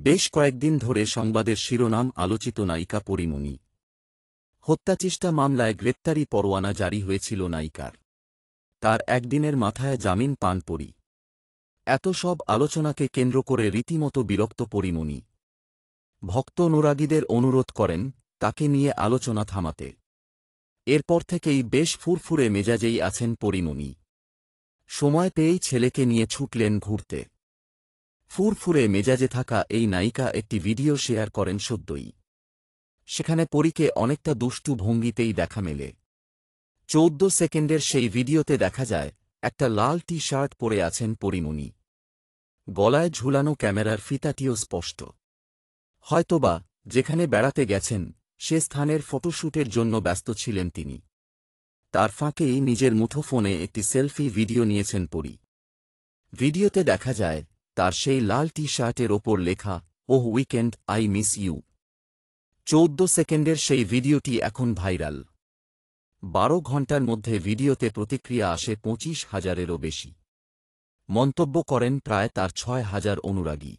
বেশ কয়েকদিন ধরে সংবাদের শিরোনাম আলোচিত নায়িকা পরীমণি হত্যাচেষ্টা মামলায় গ্রেপ্তারি পরোয়ানা জারি হয়েছিল নায়িকার। তার একদিনের মাথায় জামিন পান পরী। এত সব আলোচনাকে কেন্দ্র করে রীতিমতো বিরক্ত পরীমণি। ভক্ত অনুরাগীদের অনুরোধ করেন তাকে নিয়ে আলোচনা থামাতে। এরপর থেকেই বেশ ফুরফুরে মেজাজেই আছেন পরীমণি। সময় পেয়েই ছেলেকে নিয়ে ছুটলেন ঘুরতে। ফুরফুরে মেজাজে থাকা এই নায়িকা একটি ভিডিও শেয়ার করেন সদ্যই। সেখানে পরীকে অনেকটা দুষ্টু ভঙ্গিতেই দেখা মেলে। 14 সেকেন্ডের সেই ভিডিওতে দেখা যায় একটা লাল টি শার্ট পরে আছেন পরীমণি। গলায় ঝুলানো ক্যামেরার ফিতাটিও স্পষ্ট। হয়তোবা যেখানে বেড়াতে গেছেন সে স্থানের ফটোশ্যুটের জন্য ব্যস্ত ছিলেন তিনি। তার ফাঁকেই নিজের মুঠোফোনে একটি সেলফি ভিডিও নিয়েছেন পরী। ভিডিওতে দেখা যায় তার সেই লাল টি শার্টের ওপর লেখা ওহ উইকেন্ড আই মিস ইউ। 14 সেকেন্ডের সেই ভিডিওটি এখন ভাইরাল। 12 ঘণ্টার মধ্যে ভিডিওতে প্রতিক্রিয়া আসে 25,000-এরও বেশি। মন্তব্য করেন প্রায় তার 6,000 অনুরাগী।